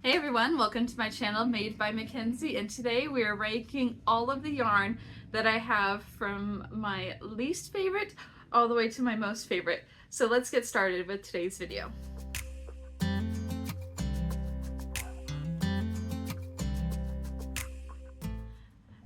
Hey everyone, welcome to my channel Made by Mackenzie, and today we are ranking all of the yarn that I have from my least favorite all the way to my most favorite. So let's get started with today's video.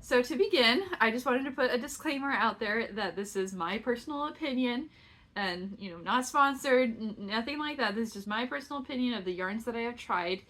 So to begin, I just wanted to put a disclaimer out there that this is my personal opinion and, not sponsored, nothing like that. This is just my personal opinion of the yarns that I have tried.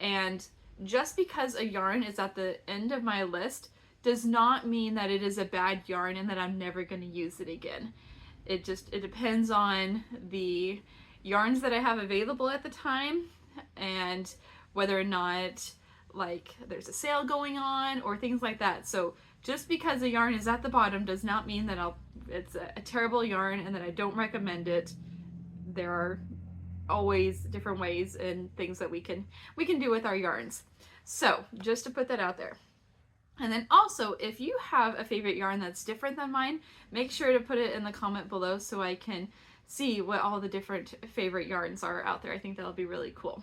And just because a yarn is at the end of my list does not mean that it is a bad yarn and that I'm never going to use it again. It depends on the yarns that I have available at the time and whether or not like there's a sale going on or things like that. So just because a yarn is at the bottom does not mean that it's a terrible yarn and that I don't recommend it. There are always different ways and things that we can do with our yarns. So just to put that out there. And then also, if you have a favorite yarn that's different than mine, make sure to put it in the comment below so I can see what all the different favorite yarns are out there. I think that'll be really cool.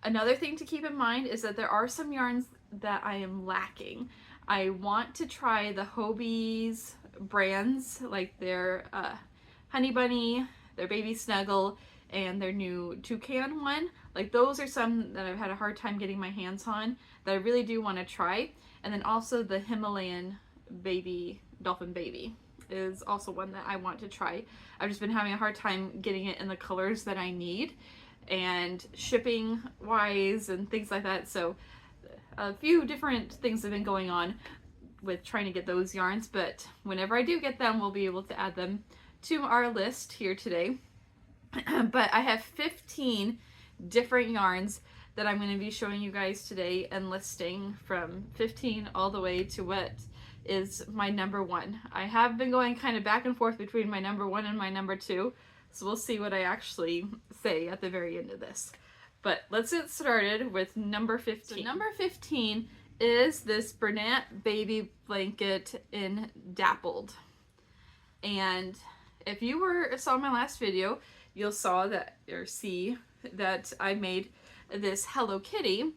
Another thing to keep in mind is that there are some yarns that I am lacking. I want to try the Hobbies brands, like their Honey Bunny, their Baby Snuggle, and their new Toucan one. Like those are some that I've had a hard time getting my hands on that I really do want to try. And then also the Himalayan Baby Dolphin Baby is also one that I want to try. I've just been having a hard time getting it in the colors that I need and shipping wise and things like that. So a few different things have been going on with trying to get those yarns, but whenever I do get them, we'll be able to add them to our list here today. But I have 15 different yarns that I'm going to be showing you guys today and listing from 15 all the way to what is my number one. I have been going kind of back and forth between my number one and my number two, so we'll see what I actually say at the very end of this. But let's get started with number 15. So number 15 is this Bernat Baby Blanket in Dappled. And if you saw my last video, you'll see that I made this Hello Kitty,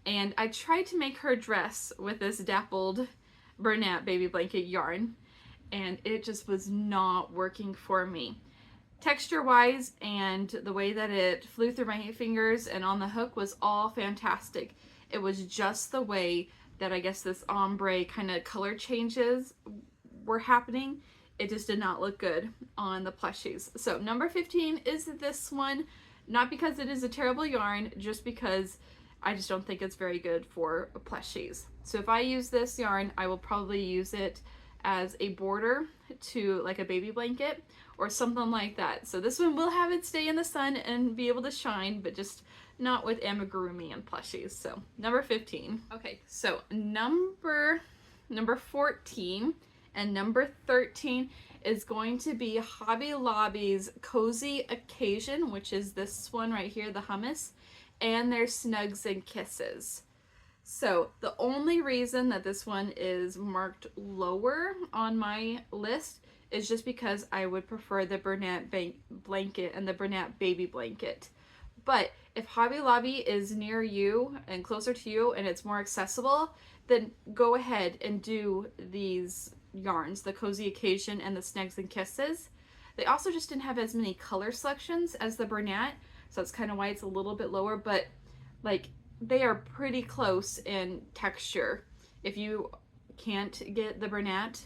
and I tried to make her dress with this dappled Bernat Baby Blanket yarn, and it just was not working for me. Texture wise and the way that it flew through my fingers and on the hook was all fantastic. It was just the way that I guess this ombre kind of color changes were happening. It just did not look good on the plushies. So number 15 is this one, not because it is a terrible yarn, just because I just don't think it's very good for plushies. So if I use this yarn, I will probably use it as a border to like a baby blanket or something like that. So this one will have it stay in the sun and be able to shine, but just not with amigurumi and plushies. So number 15. Okay, so number 14 and number 13 is going to be Hobby Lobby's Cozy Occasion, which is this one right here, the hummus, and their Snugs and Kisses. So the only reason that this one is marked lower on my list is just because I would prefer the Bernat blanket and the Bernat Baby Blanket. But if Hobby Lobby is near you and closer to you and it's more accessible, then go ahead and do these yarns, the Cozy Occasion and the Snugs and Kisses. They also just didn't have as many color selections as the Bernat, so that's kind of why it's a little bit lower, but like they are pretty close in texture. If you can't get the Bernat,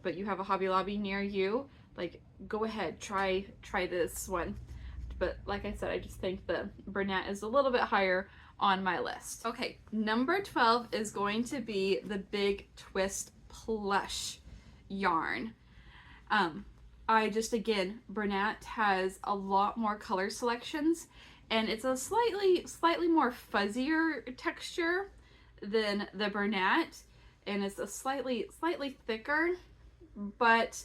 but you have a Hobby Lobby near you, like go ahead, try this one. But like I said, I just think the Bernat is a little bit higher on my list. Okay, number 12 is going to be the Big Twist Plush yarn. Again, Bernat has a lot more color selections, and it's a slightly more fuzzier texture than the Bernat, and it's a slightly thicker, but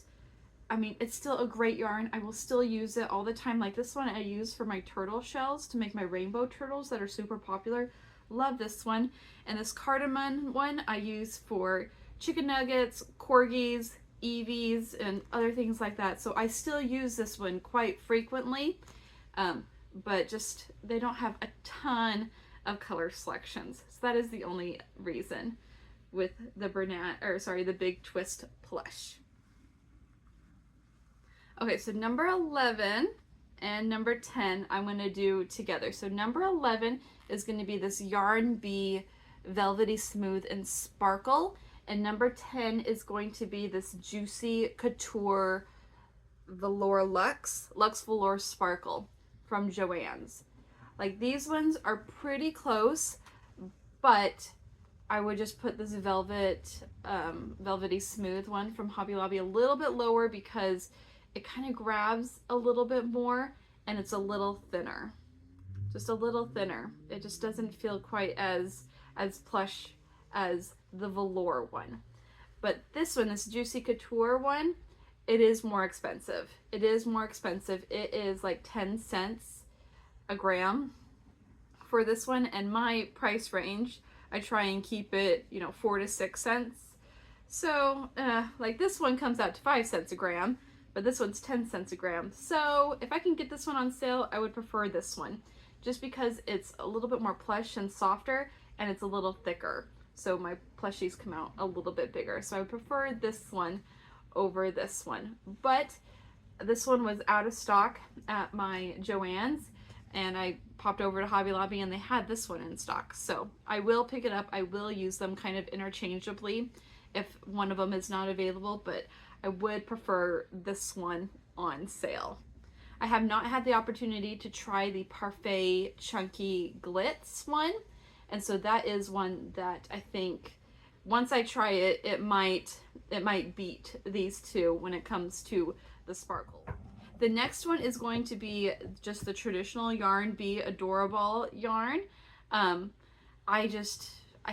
I mean, it's still a great yarn. I will still use it all the time. Like this one I use for my turtle shells to make my rainbow turtles that are super popular. Love this one. And this cardamom one I use for chicken nuggets, corgis, Eevees, and other things like that. So I still use this one quite frequently, but just they don't have a ton of color selections. So that is the only reason with the the Big Twist plush. Okay, so number 11 and number 10 I'm going to do together. So number 11 is going to be this Yarn Bee Velvety Smooth and Sparkle, and number 10 is going to be this Juicy Couture Velour Luxe Velour Sparkle from Joann's. Like, these ones are pretty close, but I would just put this Velvety Smooth one from Hobby Lobby a little bit lower because it kind of grabs a little bit more and it's a little thinner. Just a little thinner. It just doesn't feel quite as plush as the velour one. But this one, this Juicy Couture one, it is more expensive. It is more expensive. It is like 10 cents a gram for this one, and my price range, I try and keep it, 4 to 6 cents. So, like, this one comes out to 5 cents a gram, but this one's 10 cents a gram. So if I can get this one on sale, I would prefer this one, just because it's a little bit more plush and softer, and it's a little thicker. So my plushies come out a little bit bigger. So I would prefer this one over this one. But this one was out of stock at my Joann's, and I popped over to Hobby Lobby and they had this one in stock. So I will pick it up. I will use them kind of interchangeably if one of them is not available, but I would prefer this one on sale. I have not had the opportunity to try the Parfait Chunky Glitz one, and so that is one that I think once I try it, it might beat these two when it comes to the sparkle. The next one is going to be just the traditional Yarn Bee Adorable yarn. I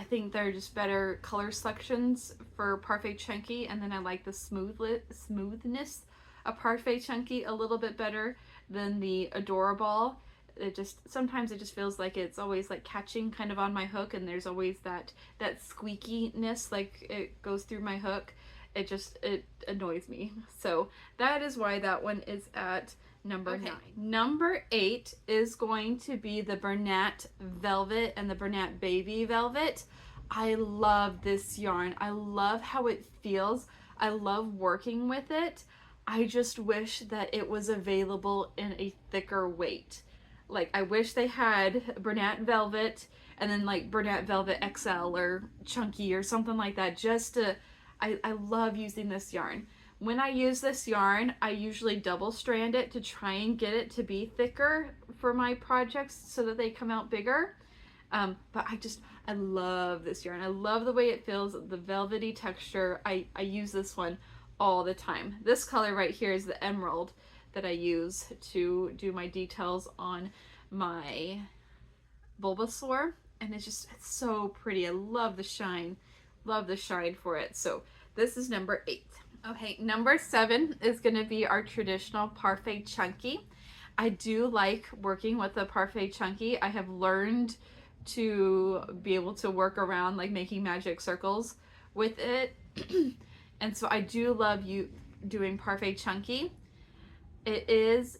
think they're just better color selections for Parfait Chunky, and then I like the smoothness of Parfait Chunky a little bit better than the Adorable. Sometimes it just feels like it's always like catching kind of on my hook, and there's always that squeakiness, like it goes through my hook. It annoys me. So that is why that one is at number 9. Number 8 is going to be the Bernat Velvet and the Bernat Baby Velvet. I love this yarn. I love how it feels. I love working with it. I just wish that it was available in a thicker weight. Like, I wish they had Bernat Velvet and then like Bernat Velvet XL or Chunky or something like that. I love using this yarn. When I use this yarn, I usually double strand it to try and get it to be thicker for my projects so that they come out bigger. But I love this yarn. I love the way it feels, the velvety texture. I use this one all the time. This color right here is the emerald that I use to do my details on my Bulbasaur, and it's so pretty. I love the shine for it. So this is number 8. Okay, number 7 is going to be our traditional Parfait Chunky. I do like working with the Parfait Chunky. I have learned to be able to work around like making magic circles with it. And so I do love doing Parfait Chunky. It is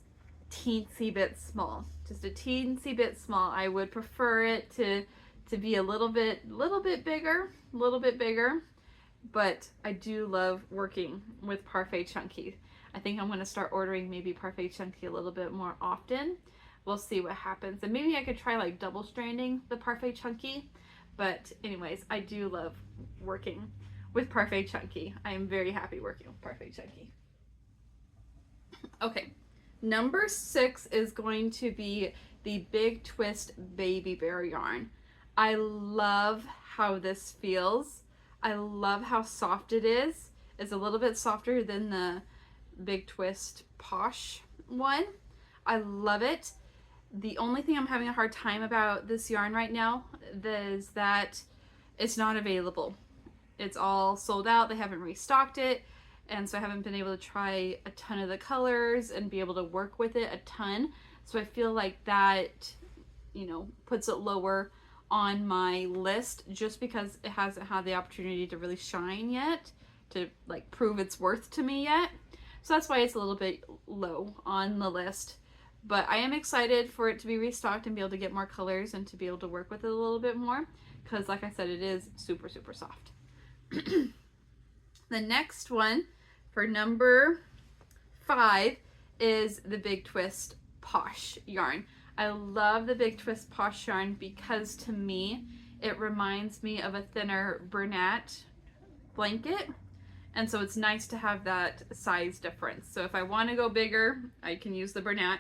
teensy bit small, just a teensy bit small. I would prefer it to be a little bit bigger, but I do love working with Parfait Chunky. I think I'm going to start ordering maybe Parfait Chunky a little bit more often. We'll see what happens. And maybe I could try like double stranding the Parfait Chunky. But anyways, I do love working with Parfait Chunky. I am very happy working with Parfait Chunky. Okay, number 6 is going to be the Big Twist Baby Bear yarn. I love how this feels. I love how soft it is. It's a little bit softer than the Big Twist Posh one. I love it. The only thing I'm having a hard time about this yarn right now is that it's not available. It's all sold out. They haven't restocked it. And so I haven't been able to try a ton of the colors and be able to work with it a ton. So I feel like that, puts it lower on my list just because it hasn't had the opportunity to really shine yet, to like prove its worth to me yet. So that's why it's a little bit low on the list. But I am excited for it to be restocked and be able to get more colors and to be able to work with it a little bit more, because like I said, it is super, super soft. The next one for number 5 is the Big Twist Posh yarn. I love the Big Twist Posh yarn because to me it reminds me of a thinner Bernat blanket, and so it's nice to have that size difference. So if I want to go bigger, I can use the Bernat.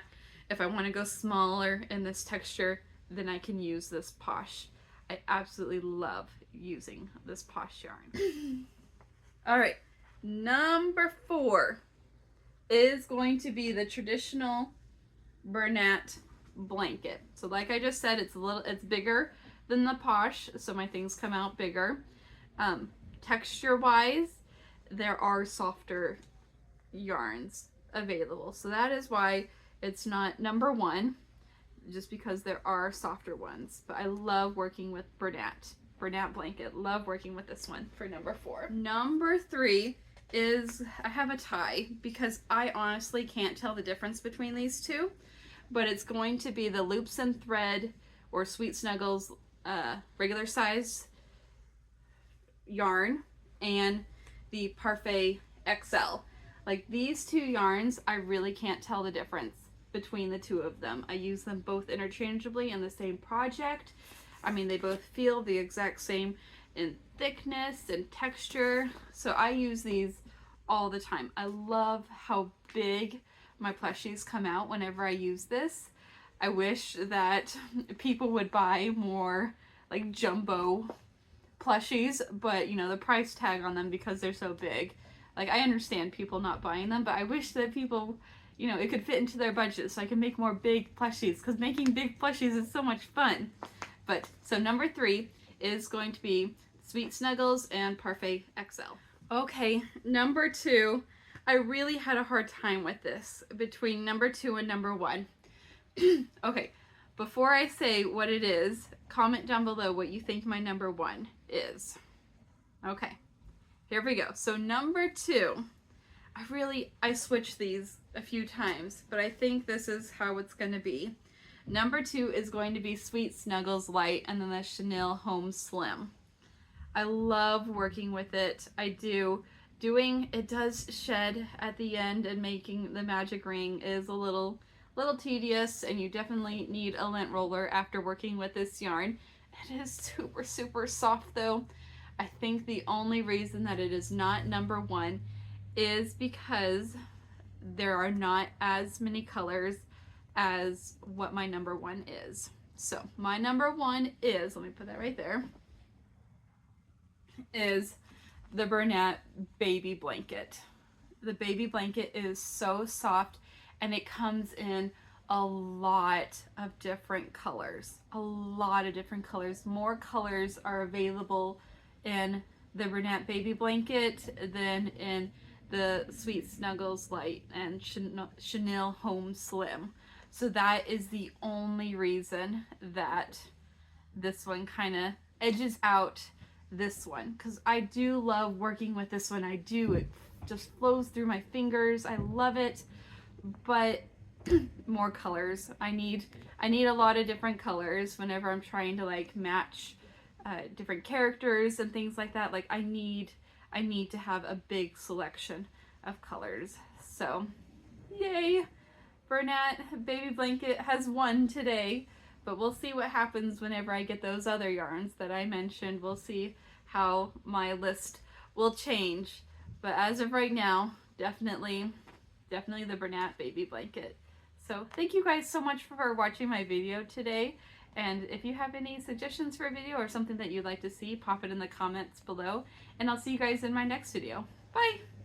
If I want to go smaller in this texture, then I can use this Posh. I absolutely love using this Posh yarn. All right, number 4 is going to be the traditional Bernat blanket. So like I just said, it's bigger than the Posh, so my things come out bigger. Texture wise, there are softer yarns available, so that is why it's not number 1, just because there are softer ones. But I love working with Bernat blanket. Love working with this one for number 4. Number 3 is, I have a tie because I honestly can't tell the difference between these two, but it's going to be the Loops and Thread or Sweet Snuggles regular size yarn and the Parfait XL. Like these two yarns, I really can't tell the difference between the two of them. I use them both interchangeably in the same project. I mean, they both feel the exact same in thickness and texture, so I use these all the time. I love how big my plushies come out whenever I use this. I wish that people would buy more like jumbo plushies, but you know, the price tag on them because they're so big. Like, I understand people not buying them, but I wish that people, you know, it could fit into their budget so I can make more big plushies, because making big plushies is so much fun. But so number 3 is going to be Sweet Snuggles and Parfait XL. Okay, number 2, I really had a hard time with this between number 2 and number 1. Okay, before I say what it is, comment down below what you think my number 1 is. Okay, here we go. So number 2, I switched these a few times, but I think this is how it's going to be. Number 2 is going to be Sweet Snuggles Light and then the Chenille Home Slim. I love working with it. I do. It does shed at the end, and making the magic ring is a little tedious, and you definitely need a lint roller after working with this yarn. It is super, super soft though. I think the only reason that it is not number 1 is because there are not as many colors as what my number 1 is. So my number 1 is, let me put that right there, is the Bernat Baby Blanket. The Baby Blanket is so soft, and it comes in a lot of different colors. More colors are available in the Bernat Baby Blanket than in the Sweet Snuggles Light and Chenille Home Slim. So that is the only reason that this one kind of edges out this one, because I do love working with this one. I do. It just flows through my fingers. I love it. But more colors. I need a lot of different colors whenever I'm trying to like match different characters and things like that. Like I need to have a big selection of colors. So yay, Bernat Baby Blanket has won today, but we'll see what happens whenever I get those other yarns that I mentioned. We'll see how my list will change, but as of right now, definitely the Bernat Baby Blanket. So thank you guys so much for watching my video today, and if you have any suggestions for a video or something that you'd like to see, pop it in the comments below, and I'll see you guys in my next video. Bye!